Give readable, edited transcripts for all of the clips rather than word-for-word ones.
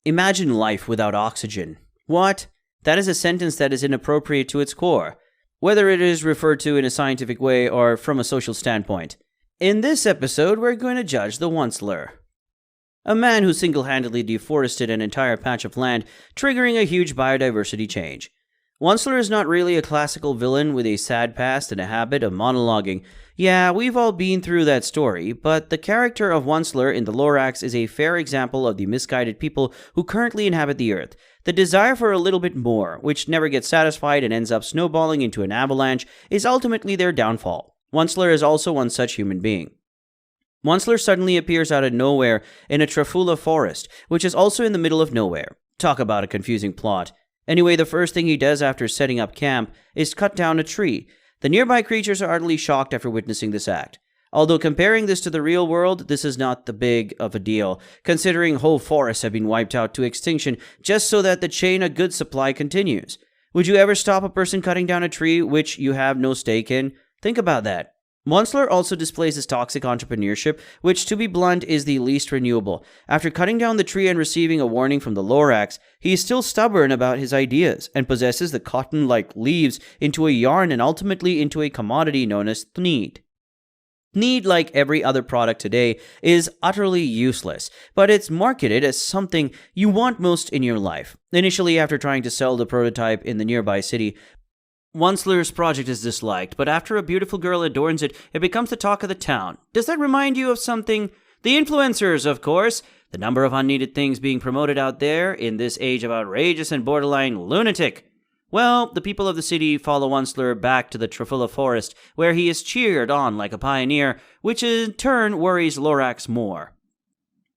Imagine life without oxygen. What? That is a sentence that is inappropriate to its core, whether it is referred to in a scientific way or from a social standpoint. In this episode, we're going to judge the Onceler, a man who single-handedly deforested an entire patch of land, triggering a huge biodiversity change. Onceler is not really a classical villain with a sad past and a habit of monologuing. Yeah, we've all been through that story, but the character of Onceler in the Lorax is a fair example of the misguided people who currently inhabit the Earth. The desire for a little bit more, which never gets satisfied and ends up snowballing into an avalanche, is ultimately their downfall. Onceler is also one such human being. Onceler suddenly appears out of nowhere in a Truffula forest, which is also in the middle of nowhere. Talk about a confusing plot. Anyway, the first thing he does after setting up camp is cut down a tree. The nearby creatures are utterly shocked after witnessing this act. Although comparing this to the real world, this is not the big of a deal, considering whole forests have been wiped out to extinction just so that the chain of goods supply continues. Would you ever stop a person cutting down a tree which you have no stake in? Think about that. Onceler also displays his toxic entrepreneurship, which, to be blunt, is the least renewable. After cutting down the tree and receiving a warning from the Lorax, he is still stubborn about his ideas and possesses the cotton-like leaves into a yarn and ultimately into a commodity known as thneed. Thneed, like every other product today, is utterly useless, but it's marketed as something you want most in your life. Initially, after trying to sell the prototype in the nearby city, Onceler's project is disliked, but after a beautiful girl adorns it, it becomes the talk of the town. Does that remind you of something? The influencers, of course. The number of unneeded things being promoted out there in this age of outrageous and borderline lunatic. Well, the people of the city follow Onceler back to the Truffula forest, where he is cheered on like a pioneer, which in turn worries Lorax more.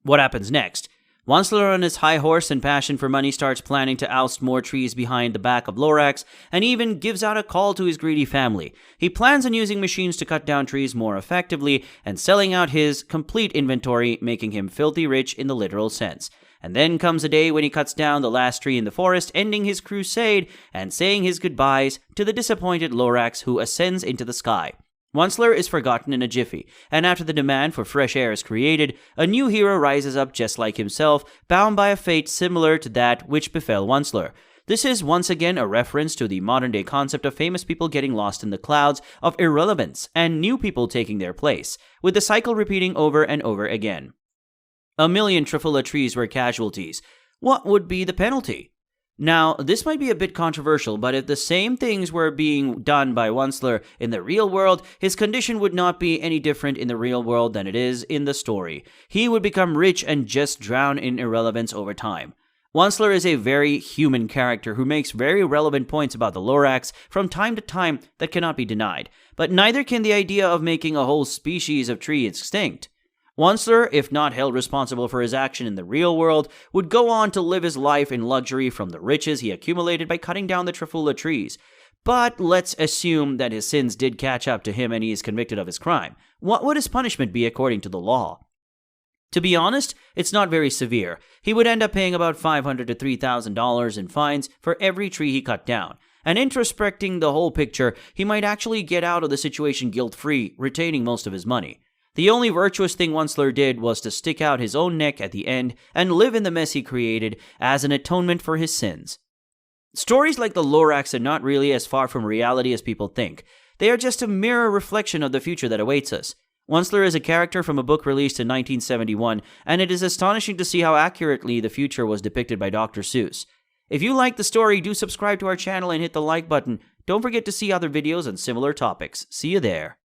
What happens next? Onceler, on his high horse and passion for money, starts planning to oust more trees behind the back of Lorax, and even gives out a call to his greedy family. He plans on using machines to cut down trees more effectively, and selling out his complete inventory, making him filthy rich in the literal sense. And then comes a day when he cuts down the last tree in the forest, ending his crusade, and saying his goodbyes to the disappointed Lorax, who ascends into the sky. Onceler is forgotten in a jiffy, and after the demand for fresh air is created, a new hero rises up just like himself, bound by a fate similar to that which befell Onceler. This is once again a reference to the modern-day concept of famous people getting lost in the clouds of irrelevance and new people taking their place, with the cycle repeating over and over again. 1,000,000 Truffula trees were casualties. What would be the penalty? Now, this might be a bit controversial, but if the same things were being done by Onceler in the real world, his condition would not be any different in the real world than it is in the story. He would become rich and just drown in irrelevance over time. Onceler is a very human character who makes very relevant points about the Lorax from time to time that cannot be denied, but neither can the idea of making a whole species of tree extinct. Onceler, if not held responsible for his action in the real world, would go on to live his life in luxury from the riches he accumulated by cutting down the Truffula trees. But let's assume that his sins did catch up to him and he is convicted of his crime. What would his punishment be according to the law? To be honest, it's not very severe. He would end up paying about $500 to $3,000 in fines for every tree he cut down. And introspecting the whole picture, he might actually get out of the situation guilt-free, retaining most of his money. The only virtuous thing Onceler did was to stick out his own neck at the end and live in the mess he created as an atonement for his sins. Stories like the Lorax are not really as far from reality as people think. They are just a mirror reflection of the future that awaits us. Onceler is a character from a book released in 1971, and it is astonishing to see how accurately the future was depicted by Dr. Seuss. If you like the story, do subscribe to our channel and hit the like button. Don't forget to see other videos on similar topics. See you there.